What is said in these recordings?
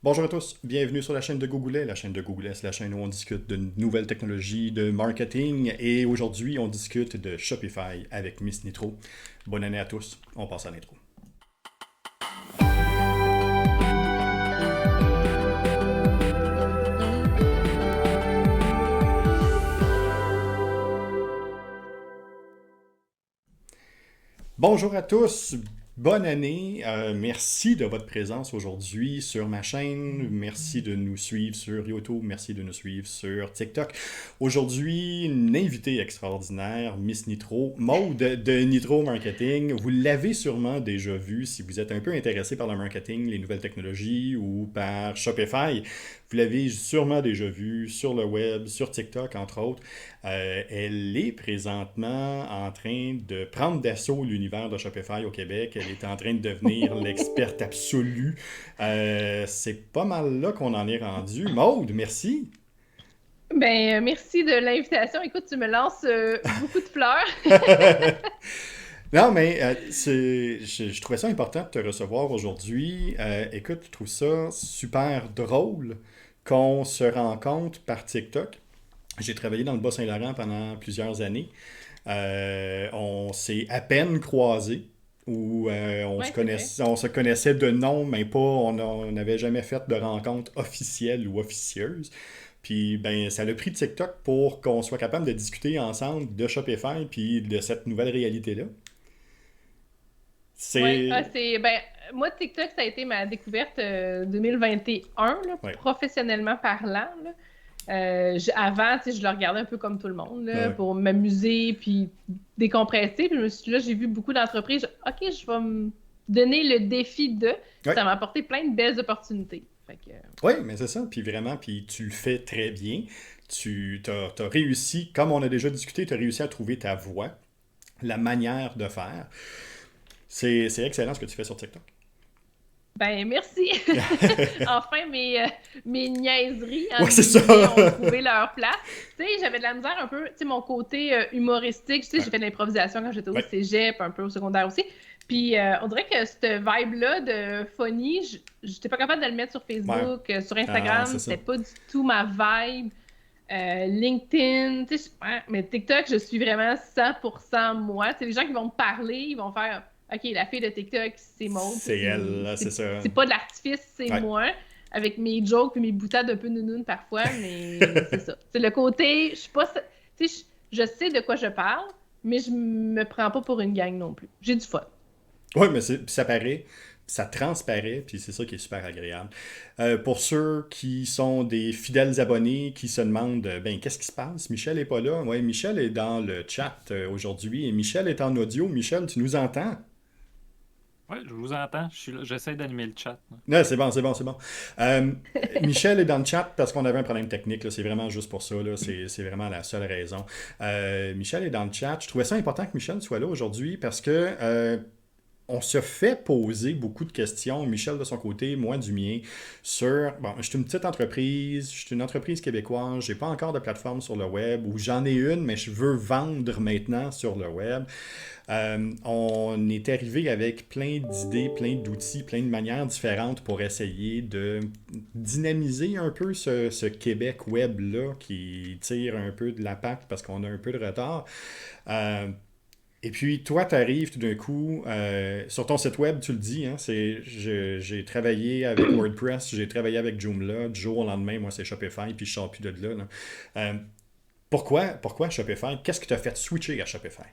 Bonjour à tous, bienvenue sur la chaîne de Googlet. La chaîne de Googlet, c'est la chaîne où on discute de nouvelles technologies, de marketing, et aujourd'hui, on discute de Shopify avec Miss Nitro. Bonne année à tous, on passe à l'intro. Bonjour à tous, bonne année. Merci de votre présence aujourd'hui sur ma chaîne. Merci de nous suivre sur YouTube. Merci de nous suivre sur TikTok. Aujourd'hui, une invitée extraordinaire, Miss Nitro, Maude de Nitro Marketing. Vous l'avez sûrement déjà vu si vous êtes un peu intéressé par le marketing, les nouvelles technologies ou par Shopify. Vous l'avez sûrement déjà vu sur le web, sur TikTok entre autres. Elle est présentement en train de prendre d'assaut l'univers de Shopify au Québec. Elle est en train de devenir l'experte absolue. C'est pas mal là qu'on en est rendu. Maude, merci. Merci de l'invitation. Écoute, tu me lances beaucoup de fleurs. Non, mais je trouvais ça important de te recevoir aujourd'hui. Écoute, je trouve ça super drôle qu'on se rencontre par TikTok. J'ai travaillé dans le Bas-Saint-Laurent pendant plusieurs années. On s'est à peine croisés, où Ouais, c'est vrai. on se connaissait de nom, mais pas, on n'avait jamais fait de rencontre officielle ou officieuse. Puis ben, ça a pris TikTok pour qu'on soit capable de discuter ensemble de Shopify puis de cette nouvelle réalité-là. Ouais, C'est... moi TikTok ça a été ma découverte 2021 là, Ouais, professionnellement parlant là. Avant, tu sais, je le regardais un peu comme tout le monde là, ouais. pour m'amuser puis décompresser. Puis je me suis là, j'ai vu beaucoup d'entreprises. OK, je vais me donner le défi de. Ouais, Ça m'a apporté plein de belles opportunités. Fait que, ouais, mais c'est ça. Puis vraiment, puis tu le fais très bien. T'as réussi, comme on a déjà discuté, tu as réussi à trouver ta voie, la manière de faire. C'est excellent ce que tu fais sur TikTok. Merci. Enfin, mes niaiseries, Ouais, entre c'est ça. guillemets, ont trouvé leur place. Tu sais, j'avais de la misère un peu, tu sais, mon côté humoristique. Tu sais, Ouais, j'ai fait de l'improvisation quand j'étais au ouais, cégep, un peu au secondaire aussi. Puis, on dirait que cette vibe-là de funny, j'étais pas capable de le mettre sur ouais. Facebook, sur Ah, Instagram, c'est ça. c'était pas du tout ma vibe. LinkedIn, tu sais, ouais, mais TikTok, je suis vraiment 100% moi. C'est les gens qui vont me parler, ils vont faire OK, la fille de TikTok, c'est Maud, tu sais, C'est elle, là, c'est ça. c'est pas de l'artifice, c'est Ouais. moi, avec mes jokes et mes boutades un peu nounounes parfois, mais c'est ça. C'est le côté, je suis pas, tu sais, je sais de quoi je parle, mais je me prends pas pour une gang non plus. J'ai du fun. Ouais, mais ça paraît, ça transparaît, puis c'est ça qui est super agréable. Pour ceux qui sont des fidèles abonnés qui se demandent, ben, qu'est-ce qui se passe? Michel est pas là. Ouais, Michel est dans le chat aujourd'hui et Michel est en audio. Michel, tu nous entends? Oui, je vous entends. Je suis là. J'essaie d'animer le chat. Non, c'est bon, c'est bon, c'est bon. Euh, Michel est dans le chat parce qu'on avait un problème technique, là. C'est vraiment juste pour ça, là. C'est vraiment la seule raison. Michel est dans le chat. Je trouvais ça important que Michel soit là aujourd'hui parce que on se fait poser beaucoup de questions, Michel de son côté, moi du mien, sur, bon, je suis une petite entreprise, je suis une entreprise québécoise, j'ai pas encore de plateforme sur le web, ou j'en ai une, mais je veux vendre maintenant sur le web. On est arrivé avec plein d'idées, plein d'outils, plein de manières différentes pour essayer de dynamiser un peu ce Québec web-là qui tire un peu de la patte parce qu'on a un peu de retard. Euh, et puis, toi, tu arrives tout d'un coup, sur ton site web, tu le dis, hein, j'ai travaillé avec WordPress, j'ai travaillé avec Joomla, du jour au lendemain, moi, c'est Shopify, puis je sors plus de là. Là. Pourquoi Shopify? Qu'est-ce qui t'a fait switcher à Shopify?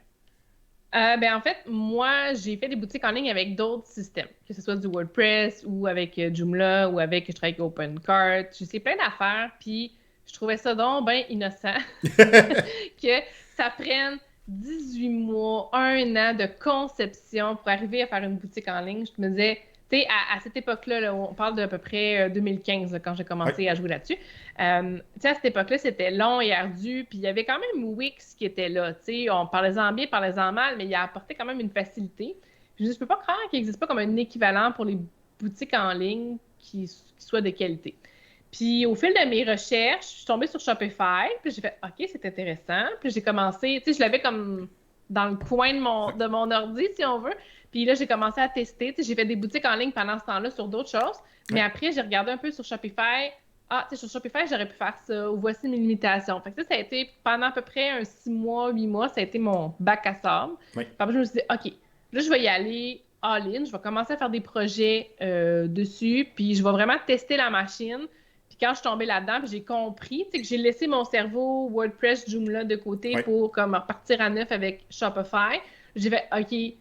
En fait, moi, j'ai fait des boutiques en ligne avec d'autres systèmes, que ce soit du WordPress ou avec Joomla ou avec, je travaille avec OpenCart. J'ai fait plein d'affaires, puis je trouvais ça donc bien innocent que ça prenne 18 mois, un an de conception pour arriver à faire une boutique en ligne. Je me disais, tu sais, à cette époque-là, là, on parle d'à peu près 2015 là, quand j'ai Ouais, commencé à jouer là-dessus. Tu sais, à cette époque-là, c'était long et ardu, puis il y avait quand même Wix qui était là. Tu sais, on parlait-en bien, parlait-en mal, mais il a apporté quand même une facilité. Puis je peux pas croire qu'il n'existe pas comme un équivalent pour les boutiques en ligne qui soit de qualité. Puis au fil de mes recherches, je suis tombée sur Shopify, puis j'ai fait OK, c'est intéressant. Puis j'ai commencé, tu sais, je l'avais comme dans le coin de ouais, mon ordi, si on veut. Puis là, j'ai commencé à tester. Tu sais, j'ai fait des boutiques en ligne pendant ce temps-là sur d'autres choses. Mais Ouais. après, j'ai regardé un peu sur Shopify. Ah, tu sais, sur Shopify, j'aurais pu faire ça. Ou voici mes limitations. Fait que ça a été pendant à peu près un 6 mois, 8 mois, ça a été mon bac à sable. Oui. Puis après, je me suis dit, OK, là, je vais y aller all-in. Je vais commencer à faire des projets dessus. Puis je vais vraiment tester la machine. Puis quand je suis tombée là-dedans, puis j'ai compris, tu sais, que j'ai laissé mon cerveau WordPress, Joomla de côté Oui. pour comme repartir à neuf avec Shopify. J'ai fait, OK,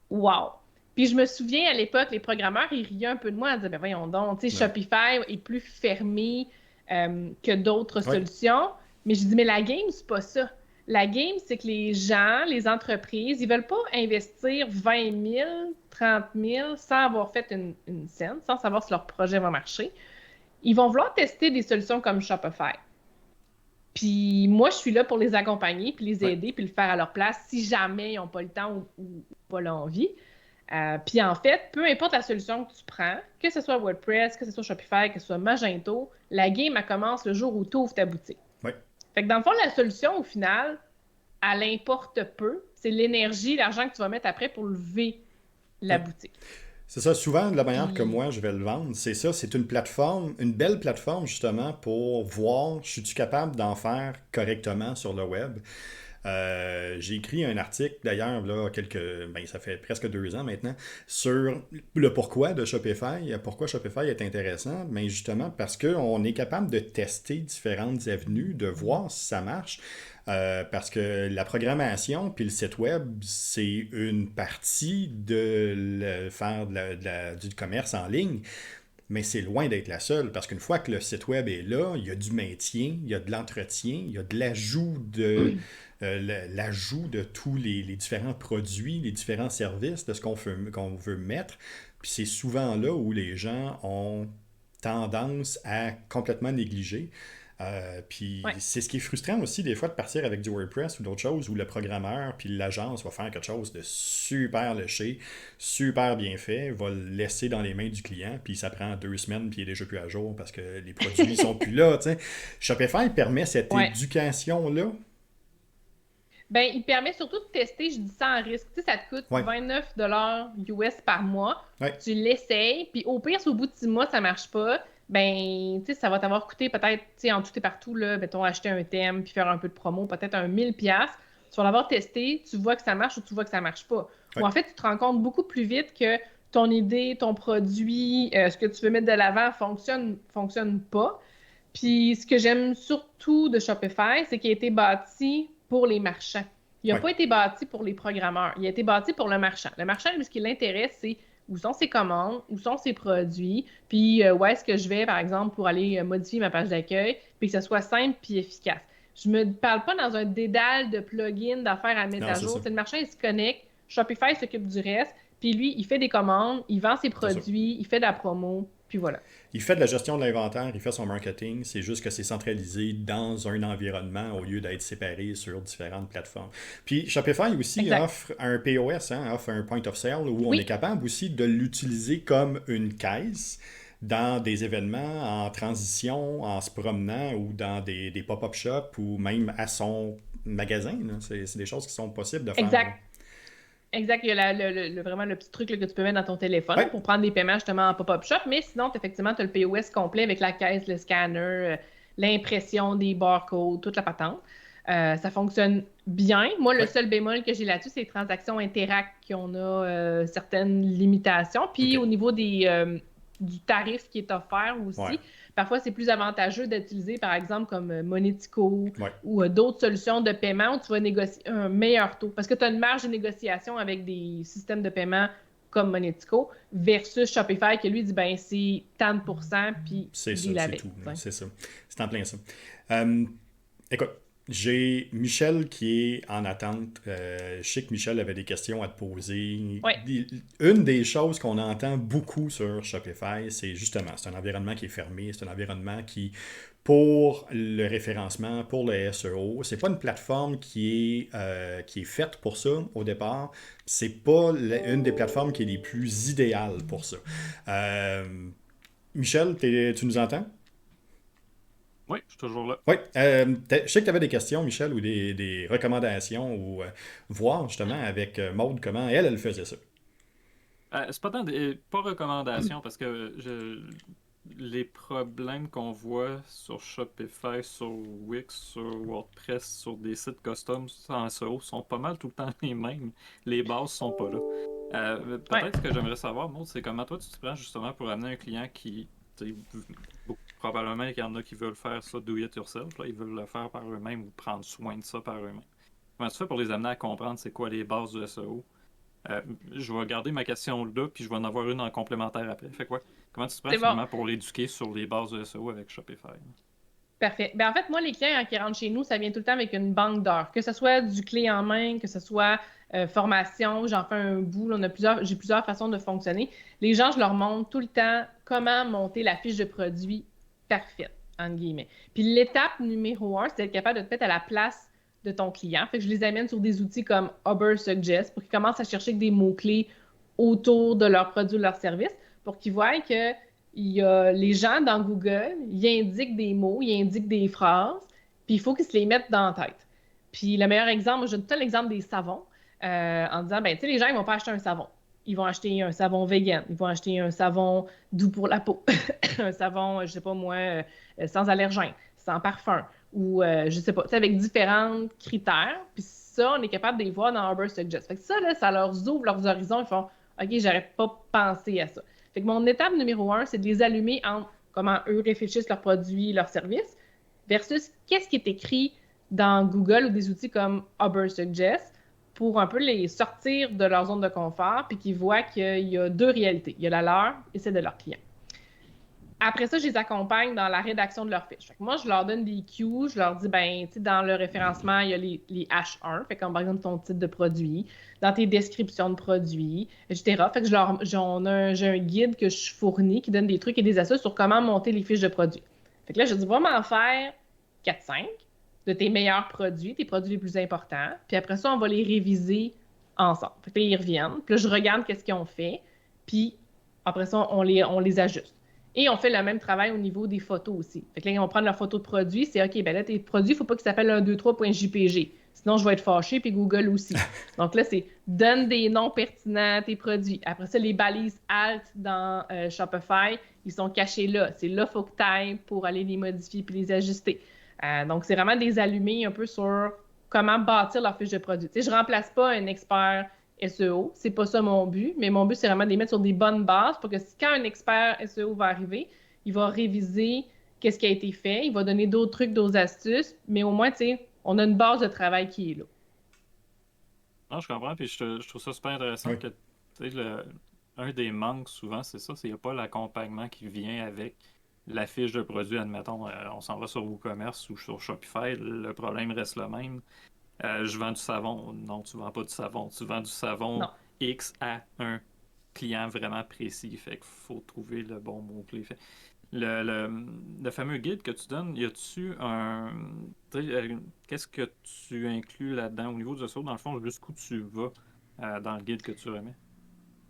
wow. Puis je me souviens à l'époque, les programmeurs, ils riaient un peu de moi. Ils disaient, ben voyons donc, tu sais, Ouais. Shopify est plus fermé que d'autres Oui. solutions. Mais je dis, mais la game, c'est pas ça. La game, c'est que les gens, les entreprises, ils veulent pas investir 20 000, 30 000 sans avoir fait une scène, sans savoir si leur projet va marcher. Ils vont vouloir tester des solutions comme Shopify. Puis moi, je suis là pour les accompagner, puis les Oui. aider, puis le faire à leur place si jamais ils n'ont pas le temps ou pas l'envie. Puis en fait, peu importe la solution que tu prends, que ce soit WordPress, que ce soit Shopify, que ce soit Magento, la game, elle commence le jour où tu ouvres ta boutique. Oui. Fait que dans le fond, la solution, au final, elle importe peu. C'est l'énergie, l'argent que tu vas mettre après pour lever la Oui. boutique. C'est ça, souvent, de la manière que Puis, moi je vais le vendre, c'est ça, c'est une plateforme, une belle plateforme justement pour voir, je suis-tu capable d'en faire correctement sur le web. J'ai écrit un article d'ailleurs, là, ça fait presque 2 ans maintenant, sur le pourquoi de Shopify, pourquoi Shopify est intéressant, mais justement parce qu'on est capable de tester différentes avenues, de voir si ça marche. Parce que la programmation puis le site web, c'est une partie de faire du commerce en ligne, mais c'est loin d'être la seule, parce qu'une fois que le site web est là, il y a du maintien, il y a de l'entretien, il y a de l'ajout de tous les différents produits, les différents services de ce qu'on veut mettre. Puis c'est souvent là où les gens ont tendance à complètement négliger. Puis ouais, c'est ce qui est frustrant aussi des fois de partir avec du WordPress ou d'autres choses où le programmeur puis l'agence va faire quelque chose de super léché, super bien fait, va le laisser dans les mains du client, puis ça prend 2 semaines puis il est déjà plus à jour parce que les produits sont plus là. T'sais. Shopify permet cette ouais. éducation-là. Ben, il permet surtout de tester, je dis sans risque. Tu sais, ça te coûte Ouais. 29 US par mois. Ouais. Tu l'essayes, puis au pire, si au bout de 6 mois, ça marche pas, ben, tu sais, ça va t'avoir coûté peut-être, tu sais, en tout et partout, là, mettons, acheter un thème, puis faire un peu de promo, peut-être un 1000$. Tu vas l'avoir testé, tu vois que ça marche ou tu vois que ça marche pas. Ouais. Ou en fait, tu te rends compte beaucoup plus vite que ton idée, ton produit, ce que tu veux mettre de l'avant fonctionne pas. Puis ce que j'aime surtout de Shopify, c'est qu'il a été bâti pour les marchands. Il n'a Ouais. pas été bâti pour les programmeurs. Il a été bâti pour le marchand. Le marchand, lui, ce qui l'intéresse, c'est où sont ses commandes, où sont ses produits, puis où est-ce que je vais, par exemple, pour aller modifier ma page d'accueil, puis que ce soit simple puis efficace. Je me parle pas dans un dédale de plugins, d'affaires à mettre Non, à c'est jour. ça. C'est le marchand, il se connecte, Shopify s'occupe du reste, puis lui, il fait des commandes, il vend ses C'est ça. produits, il fait de la promo, puis voilà. Il fait de la gestion de l'inventaire, il fait son marketing, c'est juste que c'est centralisé dans un environnement au lieu d'être séparé sur différentes plateformes. Puis Shopify aussi Exact. offre un POS, offre un point of sale où on est Oui, capable aussi de l'utiliser comme une caisse dans des événements en transition, en se promenant ou dans des pop-up shops ou même à son magasin. Là. C'est des choses qui sont possibles de faire. exact. Exact, il y a vraiment le petit truc là, que tu peux mettre dans ton téléphone Oui, là, pour prendre des paiements justement en pop-up shop, mais sinon, effectivement, tu as le POS complet avec la caisse, le scanner, l'impression des barcodes, toute la patente. Ça fonctionne bien. Moi, le oui, seul bémol que j'ai là-dessus, c'est les transactions Interact qui ont certaines limitations. Puis ok. au niveau du tarif qui est offert Ouais, aussi, parfois c'est plus avantageux d'utiliser, par exemple, comme Monetico ouais. ou d'autres solutions de paiement où tu vas négocier un meilleur taux. Parce que tu as une marge de négociation avec des systèmes de paiement comme Monetico versus Shopify qui lui dit ben c'est tant de pourcents puis C'est ça, deal c'est avec. tout. T'sais. C'est ça. C'est en plein ça. Euh, Écoute, j'ai Michel qui est en attente. Je sais que Michel avait des questions à te poser. Ouais, Une des choses qu'on entend beaucoup sur Shopify, c'est justement, c'est un environnement qui est fermé, c'est un environnement qui, pour le référencement, pour le SEO, c'est pas une plateforme qui est faite pour ça au départ. C'est pas une des plateformes qui est les plus idéales pour ça. Michel, tu nous entends? Oui, je suis toujours là. Oui, je sais que tu avais des questions, Michel, ou des recommandations, ou voir justement avec Maude comment elle faisait ça. C'est pas tant pas recommandation parce que les problèmes qu'on voit sur Shopify, sur Wix, sur WordPress, sur des sites custom en SEO sont pas mal tout le temps les mêmes. Les bases sont pas là. Ouais. Peut-être ce que j'aimerais savoir, Maud, c'est comment toi tu te prends justement pour amener un client qui, tu sais, probablement qu'il y en a qui veulent faire ça do it yourself, là, ils veulent le faire par eux-mêmes ou prendre soin de ça par eux-mêmes. Comment tu fais pour les amener à comprendre c'est quoi les bases du SEO? Je vais garder ma question là, puis je vais en avoir une en complémentaire après. Fait quoi? Comment tu te prends C'est bon. finalement pour l'éduquer sur les bases de SEO avec Shopify? Parfait. Ben, en fait, moi, les clients, quand ils rentrent chez nous, ça vient tout le temps avec une banque d'heures. Que ce soit du clé en main, que ce soit formation, j'en fais un bout. Là, j'ai plusieurs façons de fonctionner. Les gens, je leur montre tout le temps comment monter la fiche de produit parfaite, entre guillemets. Puis l'étape numéro un, c'est d'être capable de te mettre à la place de ton client. Fait que je les amène sur des outils comme Ubersuggest pour qu'ils commencent à chercher des mots-clés autour de leurs produits ou leurs services pour qu'ils voient que il y a les gens dans Google, ils indiquent des mots, ils indiquent des phrases, puis il faut qu'ils se les mettent dans la tête. Puis le meilleur exemple, moi, je donne tout l'exemple des savons, en disant, ben, tu sais, les gens, ils vont pas acheter un savon. Ils vont acheter un savon vegan, ils vont acheter un savon doux pour la peau, un savon, je sais pas moi, sans allergène, sans parfum, ou je sais pas, tu sais, avec différents critères. Puis ça, on est capable de les voir dans Ubersuggest. Fait que ça, là, ça leur ouvre leurs horizons. Ils font, OK, j'aurais pas pensé à ça. Fait que mon étape numéro un, c'est de les allumer en comment eux réfléchissent leurs produits, leurs services, versus qu'est-ce qui est écrit dans Google ou des outils comme Ubersuggest pour un peu les sortir de leur zone de confort puis qu'ils voient qu'il y a deux réalités. Il y a la leur et celle de leurs clients. Après ça, je les accompagne dans la rédaction de leurs fiches. Fait que moi, je leur donne des cues, je leur dis, ben, tu sais, dans le référencement, il y a les H1, fait comme par exemple ton titre de produit, dans tes descriptions de produits, etc. Fait que j'ai un guide que je fournis qui donne des trucs et des astuces sur comment monter les fiches de produits. Fait que là, je dis vraiment en faire 4-5 de tes meilleurs produits, tes produits les plus importants. Puis après ça, on va les réviser ensemble. Fait que là, ils reviennent. Puis là, je regarde qu'est-ce qu'ils ont fait. Puis après ça, on les ajuste. Et on fait le même travail au niveau des photos aussi. Fait que là, ils vont prendre leurs photos de produits. C'est OK, ben là, tes produits, il ne faut pas qu'ils s'appellent 123.jpg. Sinon, je vais être fâché, puis Google aussi. Donc là, c'est donne des noms pertinents à tes produits. Après ça, les balises alt dans Shopify, ils sont cachés là. C'est là qu'il faut que tu ailles pour aller les modifier puis les ajuster. Donc, c'est vraiment des allumés un peu sur comment bâtir leur fiche de produit. Tu sais, je ne remplace pas un expert SEO. C'est pas ça mon but, mais mon but, c'est vraiment de les mettre sur des bonnes bases pour que quand un expert SEO va arriver, il va réviser qu'est-ce qui a été fait, il va donner d'autres trucs, d'autres astuces, mais au moins, tu sais, on a une base de travail qui est là. Non, je comprends, puis je trouve ça super intéressant Oui. que, tu sais, un des manques souvent, c'est ça, c'est qu'il n'y a pas l'accompagnement qui vient avec la fiche de produit, admettons, on s'en va sur WooCommerce ou sur Shopify, le problème reste le même. Je vends du savon. Non, tu vends pas du savon. Tu vends du savon Non. X à un client vraiment précis. Fait qu'il faut trouver le bon mot-clé. Le fameux guide que tu donnes, y a-tu un. Qu'est-ce que tu inclus là-dedans au niveau du SEO? Dans le fond, jusqu'où tu vas dans le guide que tu remets?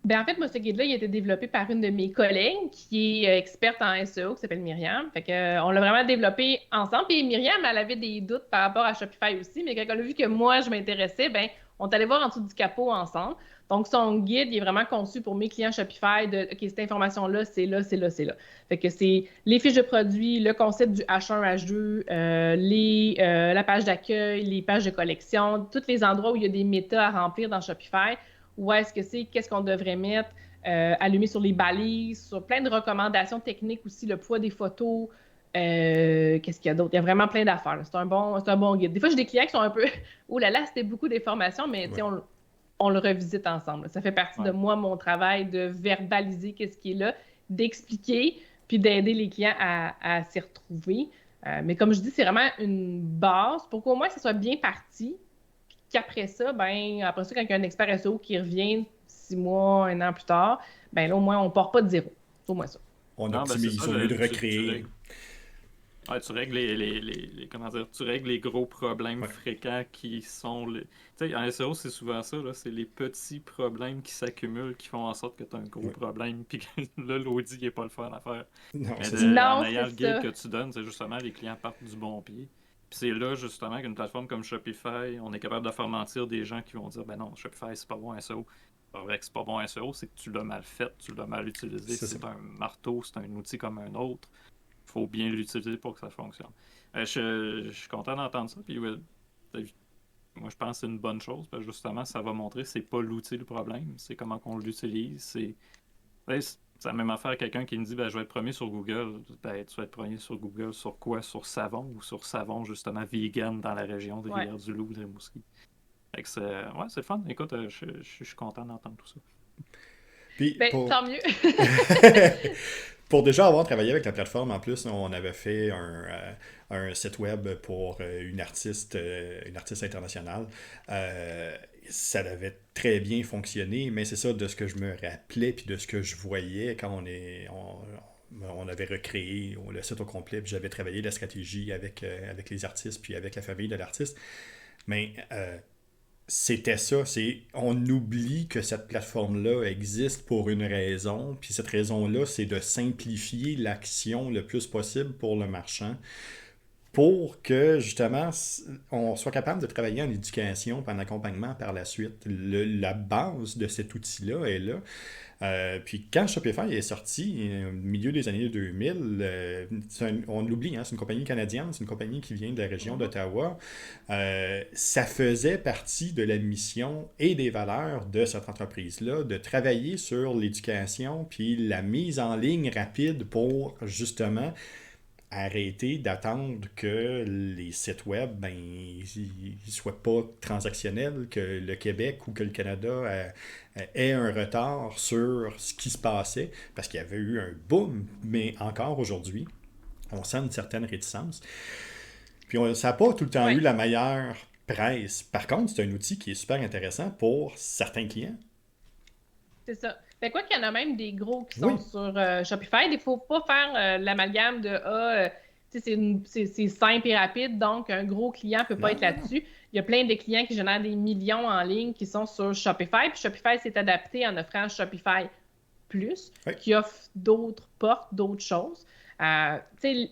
Ben, en fait, moi, ce guide-là, il a été développé par une de mes collègues qui est experte en SEO, qui s'appelle Myriam. Fait que, on l'a vraiment développé ensemble. Puis Myriam, elle avait des doutes par rapport à Shopify aussi, mais quand elle a vu que moi, je m'intéressais, ben, on est allé voir en dessous du capot ensemble. Donc, son guide, il est vraiment conçu pour mes clients Shopify de, OK, cette information-là, c'est là, c'est là, c'est là. Fait que c'est les fiches de produits, le concept du H1, H2, la page d'accueil, les pages de collection, tous les endroits où il y a des métas à remplir dans Shopify. Où est-ce que c'est, qu'est-ce qu'on devrait mettre, allumer sur les balises, sur plein de recommandations techniques aussi, le poids des photos, qu'est-ce qu'il y a d'autre? Il y a vraiment plein d'affaires. C'est un bon guide. Des fois, j'ai des clients qui sont un peu, oh là là, c'était beaucoup d'informations, mais Ouais. on le revisite ensemble. Ça fait partie de moi, mon travail, de verbaliser qu'est-ce qui est là, d'expliquer, puis d'aider les clients à s'y retrouver. Mais comme je dis, c'est vraiment une base pour qu'au moins, ça soit bien parti, qu'après ça, ben, après ça, quand il y a un expert SEO qui revient 6 mois, un an plus tard, ben là, au moins, on part pas de zéro. C'est au moins ça. On Non, ben c'est optimise ça, au lieu de tu recréer. règles. Ouais, tu règles comment dire, tu règles les gros problèmes Ouais. fréquents qui sont les. Tu sais, en SEO, c'est souvent ça, là, c'est les petits problèmes qui s'accumulent qui font en sorte que tu as un gros Ouais. problème, puis que là, l'audit n'est pas le fun à faire. Non, Mais c'est ça. en Non, ayant c'est le guide ça. que tu donnes, c'est justement les clients partent du bon pied. Puis c'est là, justement, qu'une plateforme comme Shopify, on est capable de faire mentir des gens qui vont dire, ben non, Shopify, c'est pas bon SEO. pas vrai que c'est pas bon SEO, c'est que tu l'as mal fait, tu l'as mal utilisé. C'est ça. C'est un marteau, c'est un outil comme un autre. Il faut bien l'utiliser pour que ça fonctionne. Je suis content d'entendre ça. Puis, ouais, moi, je pense que c'est une bonne chose. Parce que justement, ça va montrer que c'est pas l'outil le problème, c'est comment qu'on l'utilise. C'est la même affaire, quelqu'un qui me dit ben, je vais être premier sur Google. Ben, tu vas être premier sur Google sur quoi? Sur savon ou sur savon, justement, vegan dans la région de Ouais. Rivière-du-Loup, de Rimouski. Fait que c'est le fun. Écoute, je suis content d'entendre tout ça. Puis Ben, pour, tant mieux. pour déjà avoir travaillé avec la plateforme, en plus, on avait fait un site web pour une artiste internationale. Ça avait très bien fonctionné, mais c'est ça de ce que je me rappelais puis de ce que je voyais quand on avait recréé le site au complet, puis j'avais travaillé la stratégie avec les artistes puis avec la famille de l'artiste. Mais c'était ça, on oublie que cette plateforme-là existe pour une raison, puis cette raison-là, c'est de simplifier l'action le plus possible pour le marchand, pour que justement on soit capable de travailler en éducation et en accompagnement par la suite. La base de cet outil-là est là. Puis quand Shopify est sorti, au milieu des années 2000, on l'oublie, hein, c'est une compagnie canadienne, c'est une compagnie qui vient de la région d'Ottawa. Ça faisait partie de la mission et des valeurs de cette entreprise-là, de travailler sur l'éducation puis la mise en ligne rapide pour justement arrêter d'attendre que les sites web ils soient pas transactionnels, que le Québec ou que le Canada ait un retard sur ce qui se passait, parce qu'il y avait eu un boom, mais encore aujourd'hui, on sent une certaine réticence. Puis ça n'a pas tout le temps Ouais. eu la meilleure presse. Par contre, c'est un outil qui est super intéressant pour certains clients. C'est ça. Fait quoi qu'il y en a même des gros qui Oui, sont sur Shopify. Il ne faut pas faire l'amalgame de tu sais, c'est simple et rapide, donc un gros client ne peut pas non, être non, non. là-dessus. Il y a plein de clients qui génèrent des millions en ligne qui sont sur Shopify. Puis Shopify s'est adapté en offrant Shopify Plus, Oui. qui offre d'autres portes, d'autres choses.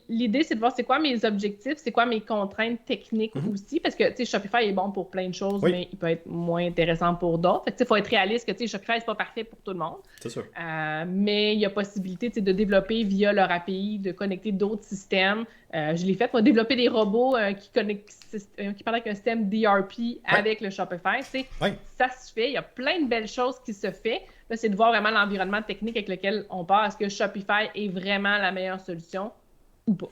L'idée, c'est de voir c'est quoi mes objectifs, c'est quoi mes contraintes techniques Mhm. aussi, parce que Shopify est bon pour plein de choses, Oui, mais il peut être moins intéressant pour d'autres. Il faut être réaliste que Shopify, c'est pas parfait pour tout le monde. c'est sûr. Mais il y a possibilité de développer via leur API, de connecter d'autres systèmes. Je l'ai fait, moi, développer des robots qui parlent avec un système DRP Oui, avec le Shopify. oui. Ça se fait, il y a plein de belles choses qui se font. Là, c'est de voir vraiment l'environnement technique avec lequel on part. Est-ce que Shopify est vraiment la meilleure solution ou pas?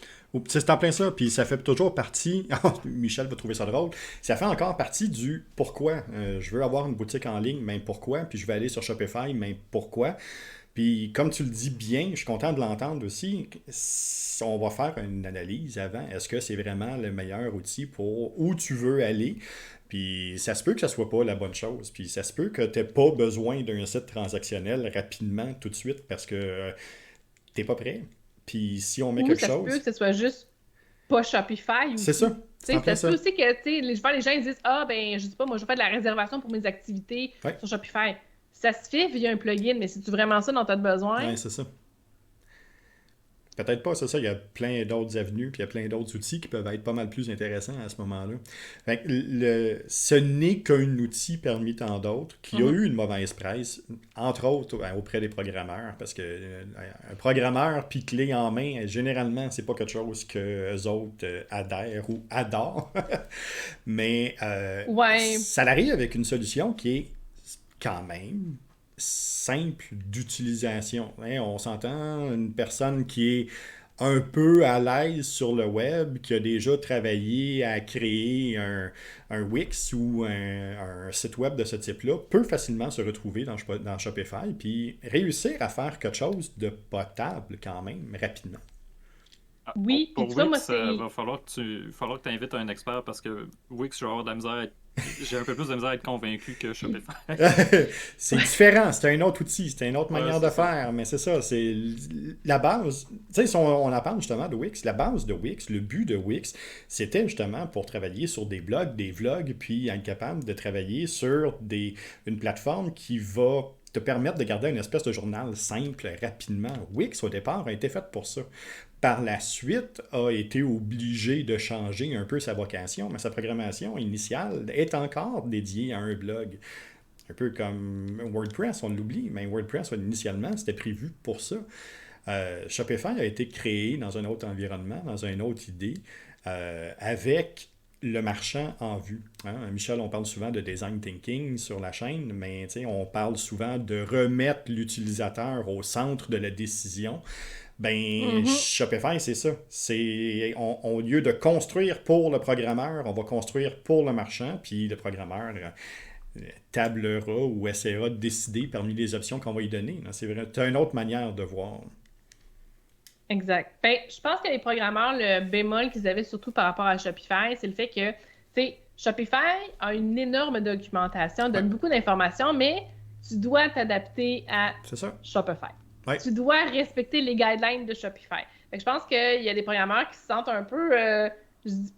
C'est en plein ça, puis ça fait toujours partie, Michel va trouver ça drôle, ça fait encore partie du pourquoi. Je veux avoir une boutique en ligne, mais pourquoi? Puis je vais aller sur Shopify, mais pourquoi? Puis comme tu le dis bien, je suis content de l'entendre aussi, on va faire une analyse avant. Est-ce que c'est vraiment le meilleur outil pour où tu veux aller? Puis ça se peut que ça soit pas la bonne chose. Puis ça se peut que tu n'aies pas besoin d'un site transactionnel rapidement, tout de suite, parce que t'es pas prêt. Puis si on met Ou quelque ça se peut chose, que ce soit juste pas Shopify c'est aussi. ça. C'est en plein Ça se peut ça. aussi que les gens ils disent ah, ben, je sais pas, moi, je fais de la réservation pour mes activités Ouais, sur Shopify. Ça se fait via un plugin, mais c'est-tu vraiment ça dont tu as besoin? ouais, c'est ça. Peut-être pas, c'est ça. Il y a plein d'autres avenues, puis il y a plein d'autres outils qui peuvent être pas mal plus intéressants à ce moment-là. Fait que ce n'est qu'un outil parmi tant d'autres qui a Mhm. eu une mauvaise presse, entre autres auprès des programmeurs, parce que un programmeur puis clé en main, généralement, c'est pas quelque chose que eux autres adhèrent ou adorent. Mais Ouais. ça arrive avec une solution qui est quand même simple d'utilisation. Hein, on s'entend, une personne qui est un peu à l'aise sur le web, qui a déjà travaillé à créer un Wix ou un site web de ce type-là, peut facilement se retrouver dans Shopify puis réussir à faire quelque chose de potable quand même rapidement. Ah, Oui, puis pour tu vois, moi, Wix, c'est. va falloir que tu invites un expert parce que Wix, je vais avoir de la misère j'ai un peu plus de misère à être convaincu que Shopify. C'est différent, c'est un autre outil, c'est une autre Ouais, manière c'est de ça. faire, mais c'est ça, c'est la base. Tu sais, si on en parle justement de Wix, la base de Wix, le but de Wix, c'était justement pour travailler sur des blogs, des vlogs, puis être capable de travailler sur une plateforme qui va te permettre de garder une espèce de journal simple rapidement. Wix, au départ, a été fait pour ça. Par la suite, a été obligé de changer un peu sa vocation, mais sa programmation initiale est encore dédiée à un blog. Un peu comme WordPress, on l'oublie, mais WordPress, initialement, c'était prévu pour ça. Shopify a été créé dans un autre environnement, dans une autre idée, avec le marchand en vue. Hein? Michel, on parle souvent de design thinking sur la chaîne, mais on parle souvent de remettre l'utilisateur au centre de la décision. Ben, Shopify, c'est ça. Au lieu de construire pour le programmeur, on va construire pour le marchand, puis le programmeur tablera ou essaiera de décider parmi les options qu'on va lui donner. C'est vrai, tu as une autre manière de voir. Exact. Ben, je pense que les programmeurs, le bémol qu'ils avaient surtout par rapport à Shopify, c'est le fait que, tu sais, Shopify a une énorme documentation, donne beaucoup d'informations, mais tu dois t'adapter à Shopify. Ouais. Tu dois respecter les guidelines de Shopify. Fait que je pense qu'il y a des programmeurs qui se sentent un peu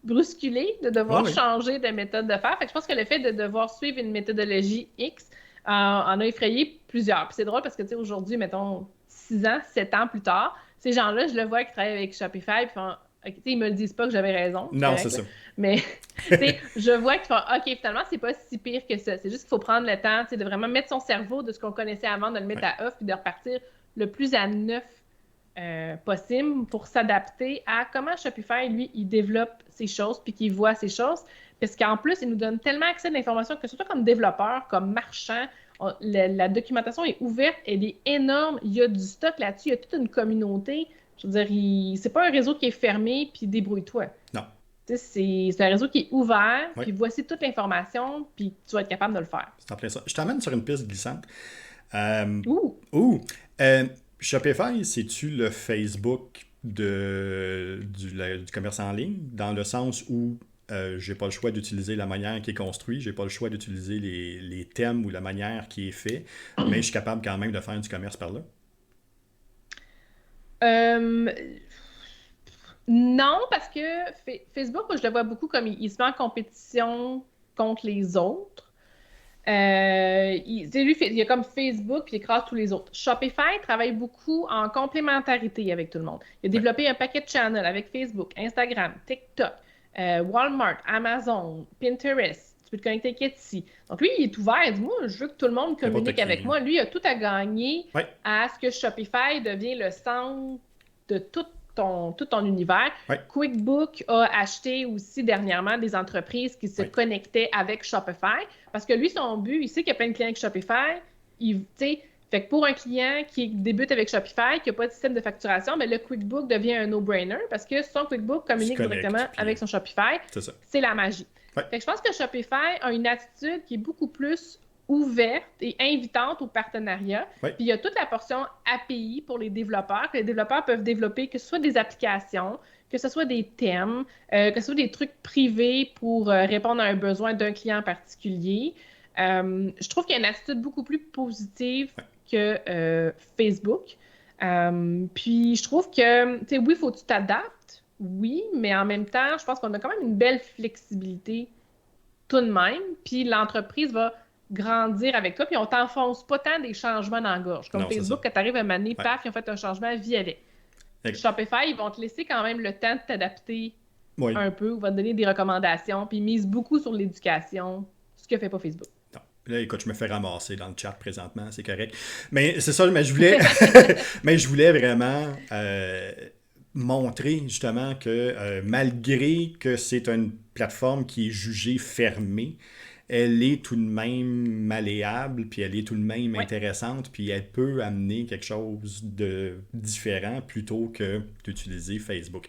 brusculés de devoir changer de méthode de faire. Fait que je pense que le fait de devoir suivre une méthodologie X en a effrayé plusieurs. Puis c'est drôle parce que, tu sais, aujourd'hui, mettons, 6 ans, 7 ans plus tard, ces gens-là, je le vois qui travaillent avec Shopify, puis ils me le disent pas que j'avais raison. Non, c'est ça. Mais je vois qu'ils font OK, finalement, c'est pas si pire que ça. C'est juste qu'il faut prendre le temps de vraiment mettre son cerveau de ce qu'on connaissait avant, de le mettre à off, puis de repartir le plus à neuf possible pour s'adapter à comment Shopify, lui, il développe ses choses, puis qu'il voit ses choses. Parce qu'en plus, il nous donne tellement accès à l'information que surtout comme développeur, comme marchand, la documentation est ouverte, elle est énorme, il y a du stock là-dessus, il y a toute une communauté. Je veux dire, c'est pas un réseau qui est fermé, puis débrouille-toi. Non. C'est un réseau qui est ouvert, puis voici toute l'information, puis tu vas être capable de le faire. C'est en plein ça. Je t'emmène sur une piste glissante. Ouh! Shopify, c'est-tu le Facebook du commerce en ligne, dans le sens où j'ai pas le choix d'utiliser la manière qui est construite, j'ai pas le choix d'utiliser les thèmes ou la manière qui est fait, mais je suis capable quand même de faire du commerce par là? Non, parce que Facebook, moi, je le vois beaucoup comme il se met en compétition contre les autres. Lui, il y a comme Facebook, puis il écrase tous les autres. Shopify travaille beaucoup en complémentarité avec tout le monde. Il a développé un paquet de channels avec Facebook, Instagram, TikTok, Walmart, Amazon, Pinterest. Tu peux te connecter avec Etsy. Donc lui, il est ouvert. Il dit, moi, je veux que tout le monde communique avec moi. Lui, il a tout à gagner à ce que Shopify devienne le centre de tout ton univers. QuickBook a acheté aussi dernièrement des entreprises qui se connectaient avec Shopify parce que lui, son but, il sait qu'il y a plein de clients avec Shopify. Fait que pour un client qui débute avec Shopify, qui n'a pas de système de facturation, mais le QuickBook devient un no-brainer parce que son QuickBook communique directement avec son Shopify. C'est la magie. Fait que je pense que Shopify a une attitude qui est beaucoup plus ouverte et invitante au partenariat. Puis il y a toute la portion API pour les développeurs, que les développeurs peuvent développer, que ce soit des applications, que ce soit des thèmes, que ce soit des trucs privés pour répondre à un besoin d'un client particulier. Je trouve qu'il y a une attitude beaucoup plus positive que Facebook. Puis je trouve que, tu sais, oui, il faut que tu t'adaptes, oui, mais en même temps, je pense qu'on a quand même une belle flexibilité tout de même. Puis l'entreprise va grandir avec toi, puis on t'enfonce pas tant des changements dans la gorge. Comme Facebook, quand tu arrives à maner, paf, ils ont fait un changement, vis avec. Shopify, ils vont te laisser quand même le temps de t'adapter un peu, ou vont te donner des recommandations, puis ils misent beaucoup sur l'éducation, ce que fait pas Facebook. Non. Là, écoute, je me fais ramasser dans le chat présentement, c'est correct. Mais c'est ça, mais je voulais, mais je voulais vraiment montrer justement que malgré que c'est une plateforme qui est jugée fermée, elle est tout de même malléable, puis elle est tout de même intéressante, puis elle peut amener quelque chose de différent plutôt que d'utiliser Facebook.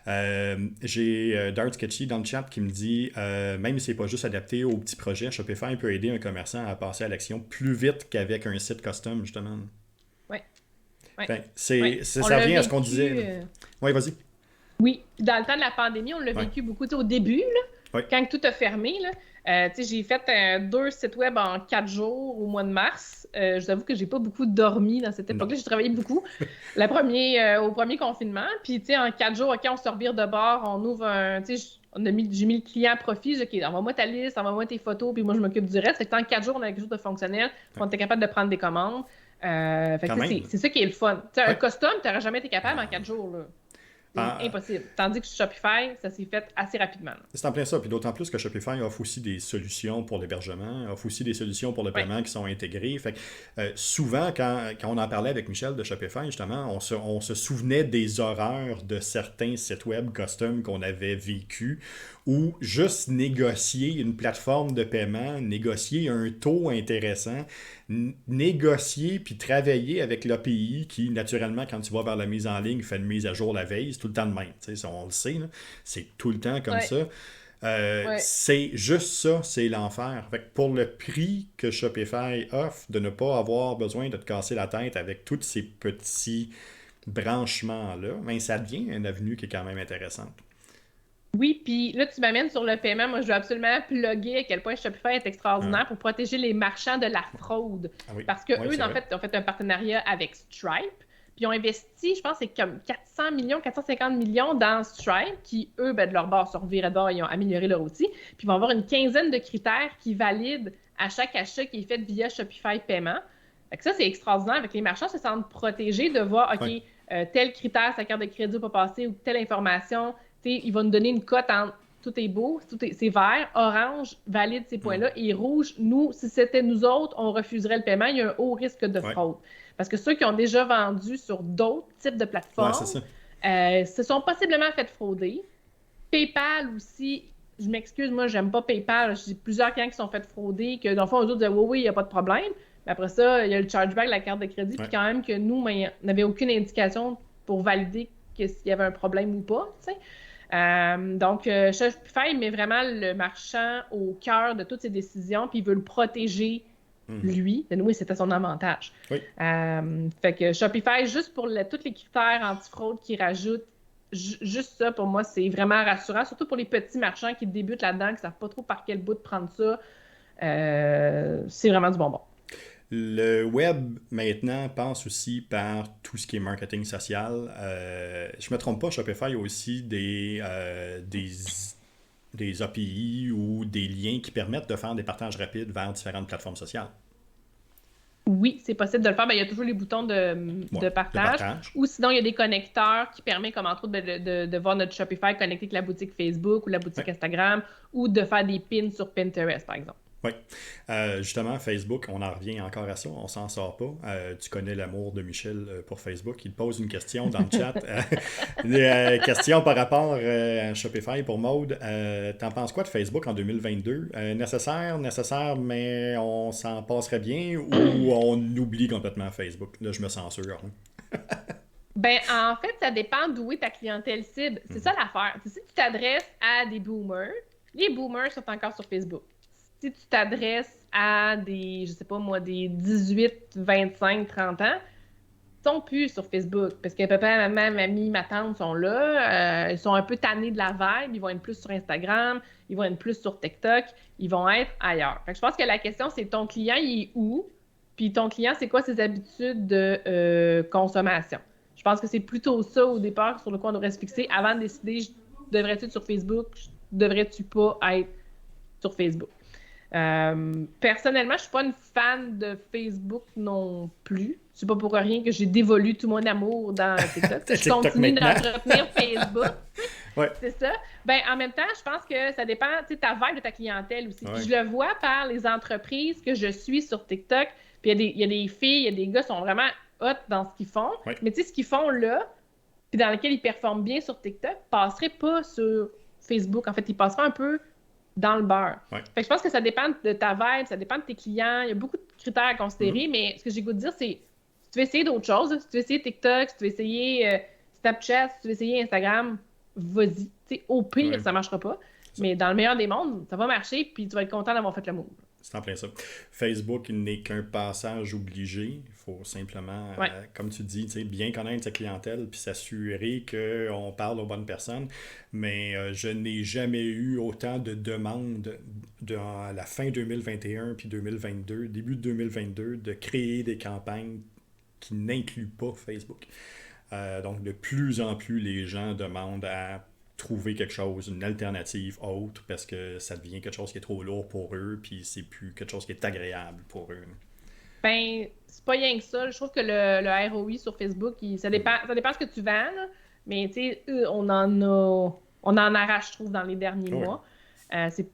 J'ai Dart Sketchy dans le chat qui me dit même si c'est pas juste adapté aux petits projets, Shopify peut aider un commerçant à passer à l'action plus vite qu'avec un site custom, justement. Oui. Enfin, ça revient à ce qu'on disait. Oui, vas-y. Oui, dans le temps de la pandémie, on l'a vécu beaucoup au début, là, quand tout a fermé, là. J'ai fait 2 sites web en 4 jours au mois de mars. Je vous avoue que j'ai pas beaucoup dormi dans cette époque-là. J'ai travaillé beaucoup au premier confinement. Puis, en 4 jours, OK, on se revire de bord, on ouvre j'ai mis le client à profit. OK, envoie-moi ta liste, envoie-moi tes photos, puis moi, je m'occupe du reste. Fait que en 4 jours, on avait quelque chose de fonctionnel. On était capable de prendre des commandes. C'est ça qui est le fun. Un custom, tu n'aurais jamais été capable en 4 jours. Là. C'est impossible. Tandis que sur Shopify, ça s'est fait assez rapidement. C'est en plein ça. Puis d'autant plus que Shopify offre aussi des solutions pour l'hébergement, offre aussi des solutions pour le paiement qui sont intégrées. Fait que souvent, quand on en parlait avec Michel de Shopify, justement, on se souvenait des horreurs de certains sites web custom qu'on avait vécu, où juste négocier une plateforme de paiement, négocier un taux intéressant, négocier puis travailler avec l'API qui, naturellement, quand tu vas vers la mise en ligne, fait une mise à jour la veille, c'est tout le temps de même. On le sait, là, c'est tout le temps comme ça. C'est juste ça, c'est l'enfer. Fait que pour le prix que Shopify offre, de ne pas avoir besoin de te casser la tête avec tous ces petits branchements-là, ben, ça devient une avenue qui est quand même intéressante. Oui, puis là, tu m'amènes sur le paiement. Moi, je veux absolument plugger à quel point Shopify est extraordinaire pour protéger les marchands de la fraude. Parce que eux, en fait, ont fait un partenariat avec Stripe. Puis ils ont investi, je pense, c'est comme 400 millions, 450 millions dans Stripe, qui, eux, de leur bord, se revirent de bord, ils ont amélioré leur outil. Puis ils vont avoir une quinzaine de critères qui valident à chaque achat qui est fait via Shopify Paiement. Fait que ça, c'est extraordinaire. Avec les marchands se sentent protégés de voir, OK, tel critère, sa carte de crédit n'a pas passé, ou telle information, il va nous donner une cote entre tout est beau, c'est vert, orange, valide ces points-là, et rouge, nous, si c'était nous autres, on refuserait le paiement, il y a un haut risque de fraude. Parce que ceux qui ont déjà vendu sur d'autres types de plateformes se sont possiblement fait frauder. PayPal aussi, je m'excuse, moi, j'aime pas PayPal. J'ai plusieurs clients qui sont fait frauder, que dans le fond, eux autres disaient oui, il n'y a pas de problème. Mais après ça, il y a le chargeback de la carte de crédit, puis quand même que nous, on n'avait aucune indication pour valider s'il y avait un problème ou pas, tu sais. Donc, Shopify met vraiment le marchand au cœur de toutes ses décisions, puis il veut le protéger, lui. De nous, c'était son avantage. Fait que Shopify, juste pour tous les critères anti-fraude qu'il rajoute, juste ça, pour moi, c'est vraiment rassurant, surtout pour les petits marchands qui débutent là-dedans, qui ne savent pas trop par quel bout de prendre ça. C'est vraiment du bonbon. Le web, maintenant, passe aussi par tout ce qui est marketing social. Je ne me trompe pas, Shopify a aussi des API ou des liens qui permettent de faire des partages rapides vers différentes plateformes sociales. Oui, c'est possible de le faire. Il y a toujours les boutons de partage. Ou sinon, il y a des connecteurs qui permettent, comme entre autres, de voir notre Shopify connecté avec la boutique Facebook ou la boutique Instagram, ou de faire des pins sur Pinterest, par exemple. Oui. Justement, Facebook, on en revient encore à ça, on s'en sort pas. Tu connais l'amour de Michel pour Facebook. Il te pose une question dans le chat. Une question par rapport à Shopify pour Maude. T'en penses quoi de Facebook en 2022? Nécessaire, mais on s'en passerait bien ou on oublie complètement Facebook? Là, je me censure. En fait, ça dépend d'où est ta clientèle cible. C'est ça l'affaire. Si tu t'adresses à des boomers, les boomers sont encore sur Facebook. Si tu t'adresses à des, je sais pas moi, des 18, 25, 30 ans, ils sont plus sur Facebook. Parce que papa, maman, mamie, ma tante sont là. Ils sont un peu tannés de la vibe. Ils vont être plus sur Instagram. Ils vont être plus sur TikTok. Ils vont être ailleurs. Fait que je pense que la question, c'est ton client, il est où? Puis ton client, c'est quoi ses habitudes de consommation? Je pense que c'est plutôt ça au départ sur le quoi on devrait se fixer avant de décider, devrais-tu être sur Facebook? Devrais-tu pas être sur Facebook? Personnellement, je suis pas une fan de Facebook non plus. C'est pas pour rien que j'ai dévolu tout mon amour dans TikTok. Je continue d'entretenir Facebook. C'est ça. En même temps, je pense que ça dépend, tu sais, ta vibe de ta clientèle aussi. Puis je le vois par les entreprises que je suis sur TikTok. Puis il y a des filles, il y a des gars qui sont vraiment hot dans ce qu'ils font. Mais tu sais, ce qu'ils font là, puis dans lequel ils performent bien sur TikTok, passerait pas sur Facebook. En fait, ils passeraient un peu dans le beurre. Fait que je pense que ça dépend de ta vibe, ça dépend de tes clients. Il y a beaucoup de critères à considérer, mais ce que j'ai goût de dire, c'est si tu veux essayer d'autres choses, si tu veux essayer TikTok, si tu veux essayer Snapchat, si tu veux essayer Instagram, vas-y. T'sais, au pire, ça marchera pas. Mais dans le meilleur des mondes, ça va marcher, puis tu vas être content d'avoir fait le move. C'est en plein ça. Facebook n'est qu'un passage obligé. Il faut simplement, comme tu dis, bien connaître sa clientèle puis s'assurer qu'on parle aux bonnes personnes. Mais je n'ai jamais eu autant de demandes à la fin 2021 puis 2022, début de 2022, de créer des campagnes qui n'incluent pas Facebook. Donc, de plus en plus, les gens demandent à trouver quelque chose, une alternative autre, parce que ça devient quelque chose qui est trop lourd pour eux, puis c'est plus quelque chose qui est agréable pour eux. C'est pas rien que ça. Je trouve que le ROI sur Facebook, ça dépend ce que tu vends, là, Mais tu sais, on en arrache, je trouve, dans les derniers Oui. mois. C'est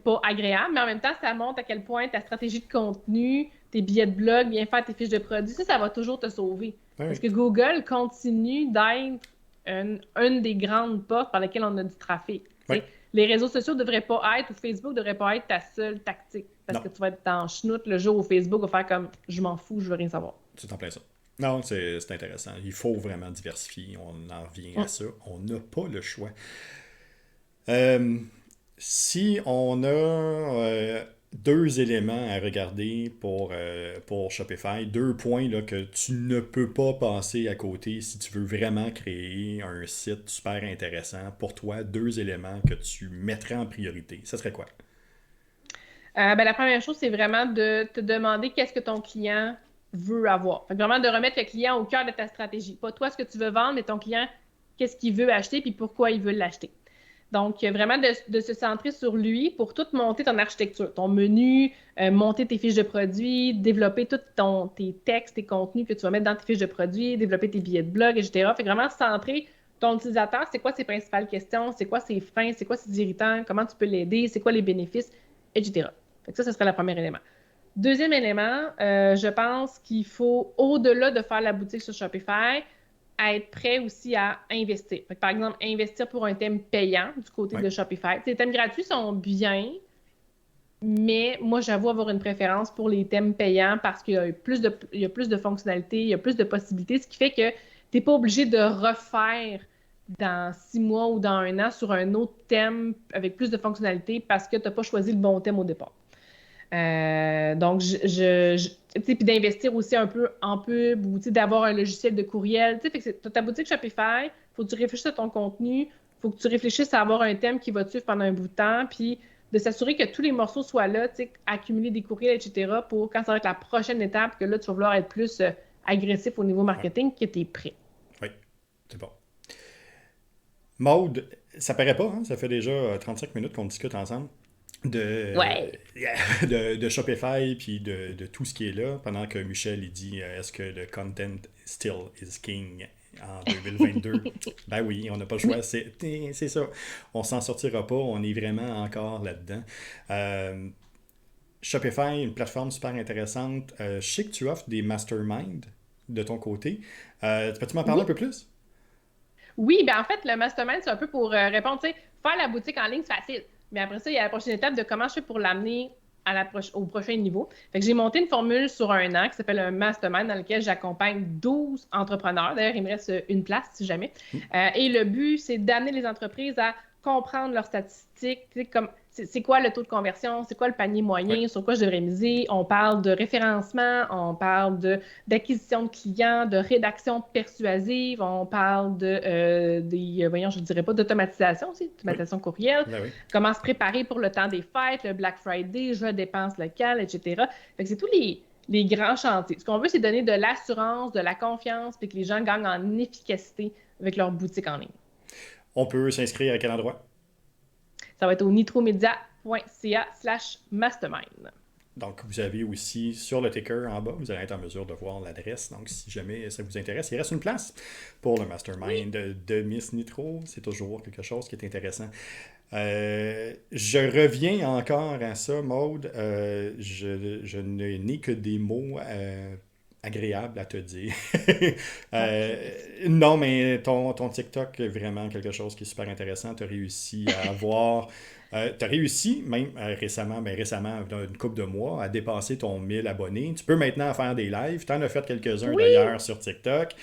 pas agréable, mais en même temps, ça montre à quel point ta stratégie de contenu, tes billets de blog, bien faire tes fiches de produits, ça va toujours te sauver. Parce que Google continue d'être une des grandes portes par lesquelles on a du trafic. Oui. Les réseaux sociaux ne devraient pas être, ou Facebook ne devrait pas être ta seule tactique. Parce que tu vas être en chenoute le jour où Facebook va faire comme « je m'en fous, je veux rien savoir ». C'est en plein ça. Non, c'est intéressant. Il faut vraiment diversifier. On en revient à ça. On n'a pas le choix. Si on a 2 éléments à regarder pour Shopify, 2 points là, que tu ne peux pas passer à côté si tu veux vraiment créer un site super intéressant, pour toi, 2 éléments que tu mettrais en priorité, ça serait quoi? La première chose, c'est vraiment de te demander qu'est-ce que ton client veut avoir. Fait que vraiment de remettre le client au cœur de ta stratégie. Pas toi ce que tu veux vendre, mais ton client, qu'est-ce qu'il veut acheter puis pourquoi il veut l'acheter. Donc, vraiment de se centrer sur lui pour tout monter ton architecture, ton menu, monter tes fiches de produits, développer tous tes textes, tes contenus que tu vas mettre dans tes fiches de produits, développer tes billets de blog, etc. Fait que vraiment centrer ton utilisateur, c'est quoi ses principales questions, c'est quoi ses fins, c'est quoi ses irritants, comment tu peux l'aider, c'est quoi les bénéfices, etc. Fait que ça serait le premier élément. Deuxième élément, je pense qu'il faut, au-delà de faire la boutique sur Shopify, être prêt aussi à investir. Fait que, par exemple, investir pour un thème payant du côté de Shopify. Les thèmes gratuits sont bien, mais moi, j'avoue avoir une préférence pour les thèmes payants parce qu'il y a plus de fonctionnalités, il y a plus de possibilités, ce qui fait que tu n'es pas obligé de refaire dans 6 mois ou dans 1 an sur un autre thème avec plus de fonctionnalités parce que tu n'as pas choisi le bon thème au départ. Donc, puis d'investir aussi un peu en pub ou d'avoir un logiciel de courriel. Fait que ta boutique Shopify, il faut que tu réfléchisses à ton contenu, il faut que tu réfléchisses à avoir un thème qui va te suivre pendant un bout de temps, puis de s'assurer que tous les morceaux soient là, accumuler des courriels, etc., pour quand ça va être la prochaine étape, que là, tu vas vouloir être plus agressif au niveau marketing, que tu es prêt. Oui, c'est bon. Maude, ça paraît pas, hein? Ça fait déjà 35 minutes qu'on discute ensemble de Shopify puis de tout ce qui est là, pendant que Michel il dit est-ce que le content still is king en 2022? Ben oui, on n'a pas le choix, c'est ça. On s'en sortira pas, on est vraiment encore là-dedans. Shopify, une plateforme super intéressante. Je sais que tu offres des masterminds de ton côté. Peux-tu m'en parler un peu plus? Oui, en fait, le mastermind, c'est un peu pour répondre, faire la boutique en ligne, c'est facile. Mais après ça, il y a la prochaine étape de comment je fais pour l'amener au prochain niveau. Fait que j'ai monté une formule sur 1 an qui s'appelle un mastermind dans lequel j'accompagne 12 entrepreneurs. D'ailleurs, il me reste une place si jamais. Et le but, c'est d'amener les entreprises à comprendre leurs statistiques, c'est quoi le taux de conversion, c'est quoi le panier moyen, sur quoi je devrais miser. On parle de référencement, on parle d'acquisition de clients, de rédaction persuasive, on parle je dirais pas d'automatisation aussi, d'automatisation courriel, comment se préparer pour le temps des fêtes, le Black Friday, je dépense locale, etc. Fait que c'est tous les grands chantiers. Ce qu'on veut, c'est donner de l'assurance, de la confiance, puis que les gens gagnent en efficacité avec leur boutique en ligne. On peut s'inscrire à quel endroit? Ça va être au nitromedia.ca/mastermind. Donc, vous avez aussi sur le ticker en bas, vous allez être en mesure de voir l'adresse. Donc, si jamais ça vous intéresse, il reste une place pour le mastermind de Miss Nitro. C'est toujours quelque chose qui est intéressant. Je reviens encore à ça, Maude. Je n'ai que des mots agréable à te dire. Non, mais ton TikTok est vraiment quelque chose qui est super intéressant. Tu as réussi à avoir... tu as réussi, même récemment, une couple de mois, à dépasser ton 1000 abonnés. Tu peux maintenant faire des lives. Tu en as fait quelques-uns d'ailleurs sur TikTok.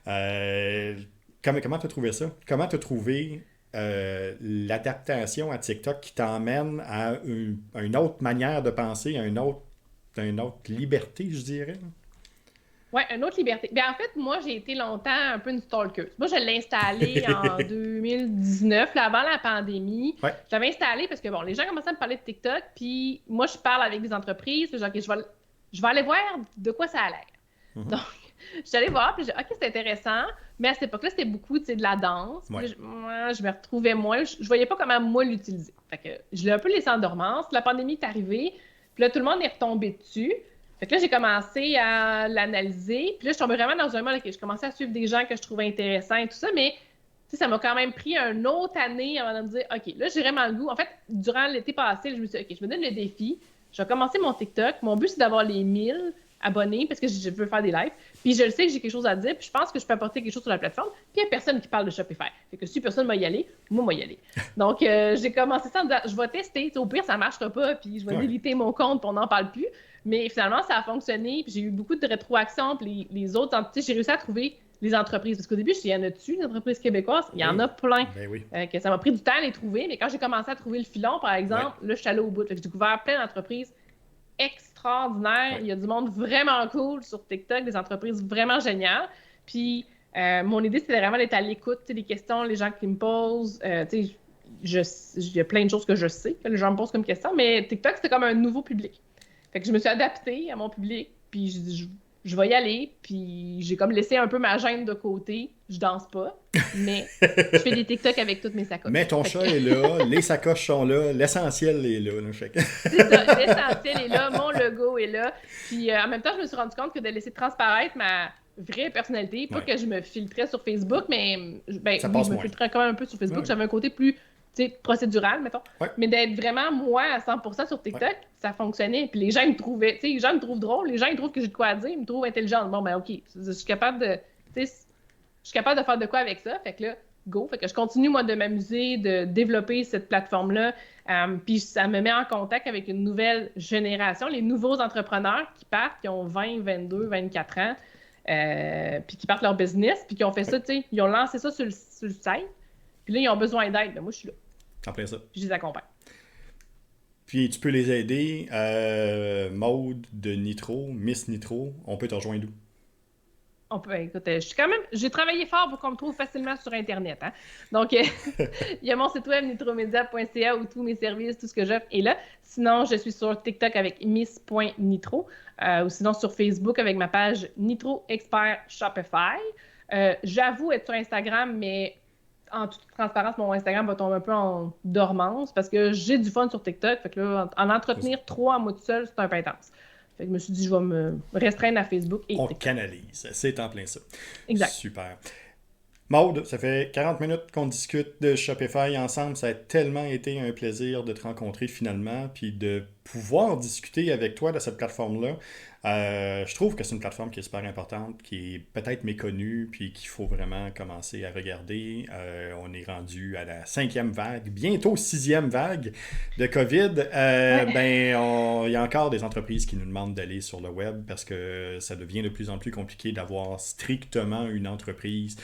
Comment tu as trouvé ça? Comment tu as trouvé l'adaptation à TikTok qui t'emmène à une autre manière de penser, à une autre liberté, je dirais? Oui, une autre liberté. En fait, moi, j'ai été longtemps un peu une stalker. Moi, je l'ai installé en 2019, là, avant la pandémie. Je l'avais installé parce que, les gens commençaient à me parler de TikTok, puis moi, je parle avec des entreprises, puis je vais aller voir de quoi ça a l'air. Donc, je suis allée voir, puis j'ai dit, OK, c'est intéressant, mais à cette époque-là, c'était beaucoup, de la danse. Puis je me retrouvais moins. Je voyais pas comment, moi, l'utiliser. Fait que je l'ai un peu laissé en dormance. La pandémie est arrivée, puis là, tout le monde est retombé dessus. Fait que là, j'ai commencé à l'analyser. Puis là, je tombais vraiment dans un mode, OK, je commençais à suivre des gens que je trouvais intéressants et tout ça, mais ça m'a quand même pris une autre année avant de me dire, OK, là, j'ai vraiment le goût. En fait, durant l'été passé, je me suis dit, OK, je me donne le défi. Je vais commencer mon TikTok. Mon but, c'est d'avoir les 1000 abonnés parce que je veux faire des lives. Puis je le sais que j'ai quelque chose à dire. Puis je pense que je peux apporter quelque chose sur la plateforme. Puis il n'y a personne qui parle de Shopify. Fait que si personne va y aller, moi, moi y aller. Donc, j'ai commencé ça en disant, je vais tester. Au pire, ça ne marchera pas. Puis je vais déliter mon compte. Puis on n'en parle plus. Mais finalement, ça a fonctionné. Puis j'ai eu beaucoup de rétroactions. Puis les autres entités, j'ai réussi à trouver les entreprises. Parce qu'au début, il y en a-tu, les entreprises québécoises? Il y en a plein. Que ça m'a pris du temps à les trouver. Mais quand j'ai commencé à trouver le filon, par exemple, là, je suis allée au bout. Fait que j'ai découvert plein d'entreprises extraordinaires. Il y a du monde vraiment cool sur TikTok, des entreprises vraiment géniales. Puis mon idée, c'était vraiment d'être à l'écoute des questions, les gens qui me posent. Il y a plein de choses que je sais que les gens me posent comme questions, mais TikTok, c'était comme un nouveau public. Fait que je me suis adaptée à mon public, puis j'ai dit, je vais y aller, puis j'ai comme laissé un peu ma gêne de côté. Je danse pas, mais je fais des TikTok avec toutes mes sacoches. Mais ton chat est là, les sacoches sont là, l'essentiel est là. C'est ça, l'essentiel est là, mon logo est là. Puis en même temps, je me suis rendu compte que de laisser transparaître ma vraie personnalité, pas que je me filtrais sur Facebook, mais je me filtrais quand même un peu sur Facebook. J'avais un côté plus procédural, mettons. Mais d'être vraiment moi à 100% sur TikTok, ça fonctionnait. Puis les gens me trouvaient, les gens me trouvent drôle, les gens ils trouvent que j'ai de quoi à dire, ils me trouvent intelligente. Bon, ben OK, je suis capable de faire de quoi avec ça. Fait que là, go. Fait que je continue, moi, de m'amuser, de développer cette plateforme-là. Puis ça me met en contact avec une nouvelle génération, les nouveaux entrepreneurs qui partent, qui ont 20, 22, 24 ans, puis qui partent leur business, puis qui ont fait ça, ils ont lancé ça sur le site. Puis là, ils ont besoin d'aide. Ben, moi, je suis là. Après ça. Puis je les accompagne. Puis tu peux les aider. Maude de Nitro, Miss Nitro, on peut te rejoindre où? Écoute, j'ai travaillé fort pour qu'on me trouve facilement sur Internet. Hein? Donc, il y a mon site web nitromedia.ca où tous mes services, tout ce que j'offre est là. Sinon, je suis sur TikTok avec miss.nitro ou sinon sur Facebook avec ma page Nitro Expert Shopify. J'avoue être sur Instagram, mais en toute transparence, mon Instagram va tomber un peu en dormance parce que j'ai du fun sur TikTok. Fait que là, en entretenir 3 à moi tout seul, c'est un peu intense. Fait que je me suis dit, je vais me restreindre à Facebook et on TikTok. Canalise. C'est en plein ça. Exact. Super. Maude, ça fait 40 minutes qu'on discute de Shopify ensemble. Ça a tellement été un plaisir de te rencontrer finalement, puis de pouvoir discuter avec toi de cette plateforme-là. Je trouve que c'est une plateforme qui est super importante, qui est peut-être méconnue, puis qu'il faut vraiment commencer à regarder. On est rendu à la 5e vague, bientôt 6e vague de COVID. Il y a encore des entreprises qui nous demandent d'aller sur le web parce que ça devient de plus en plus compliqué d'avoir strictement une entreprise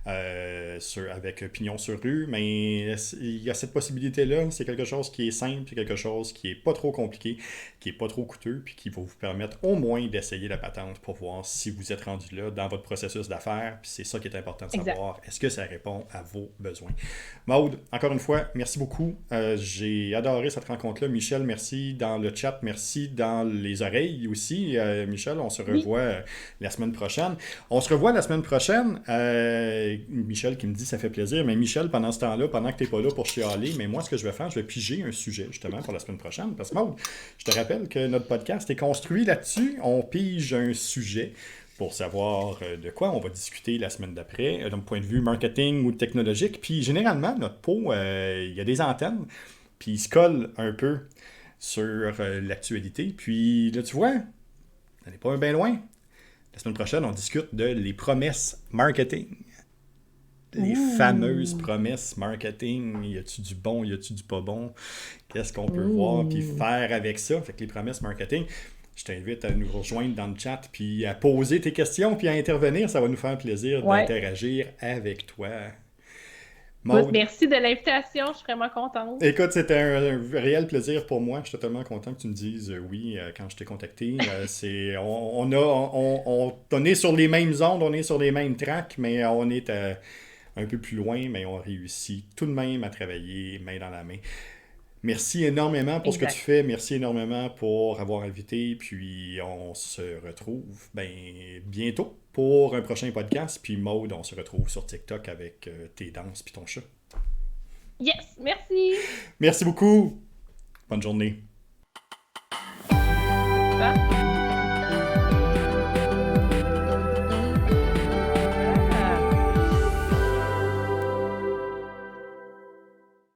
avec pignon sur rue, mais il y a cette possibilité-là. C'est quelque chose qui est simple, c'est quelque chose qui est pas trop compliqué, qui est pas trop coûteux, puis qui va vous permettre au moins d'essayer la patente pour voir si vous êtes rendu là dans votre processus d'affaires. Puis c'est ça qui est important de savoir. Est-ce que ça répond à vos besoins? Maude, encore une fois, merci beaucoup. J'ai adoré cette rencontre-là. Michel, merci dans le chat. Merci dans les oreilles aussi. Michel, on se revoit la semaine prochaine. On se revoit la semaine prochaine. Michel qui me dit ça fait plaisir. Mais Michel, pendant ce temps-là, pendant que tu n'es pas là pour chialer, mais moi, ce que je vais faire, je vais piger un sujet justement pour la semaine prochaine. Parce que Maude, je te rappelle que notre podcast est construit là-dessus. On pige un sujet pour savoir de quoi on va discuter la semaine d'après, d'un point de vue marketing ou technologique. Puis généralement, notre pot, il y a des antennes, puis il se colle un peu sur l'actualité. Puis là, tu vois, on n'est pas bien loin. La semaine prochaine, on discute de les promesses marketing. Les fameuses promesses marketing. Y a-tu du bon, y a-tu du pas bon? Qu'est-ce qu'on peut voir puis faire avec ça? Fait que les promesses marketing, je t'invite à nous rejoindre dans le chat puis à poser tes questions puis à intervenir. Ça va nous faire plaisir d'interagir avec toi. Maude, merci de l'invitation. Je suis vraiment contente. Écoute, c'était un réel plaisir pour moi. Je suis totalement content que tu me dises oui quand je t'ai contacté. On est sur les mêmes ondes, on est sur les mêmes tracks, mais on est un peu plus loin, mais on réussit tout de même à travailler main dans la main. Merci énormément pour ce que tu fais. Merci énormément pour avoir invité. Puis on se retrouve bientôt pour un prochain podcast. Puis Maude, on se retrouve sur TikTok avec tes danses puis ton chat. Yes, merci. Merci beaucoup. Bonne journée. Ah.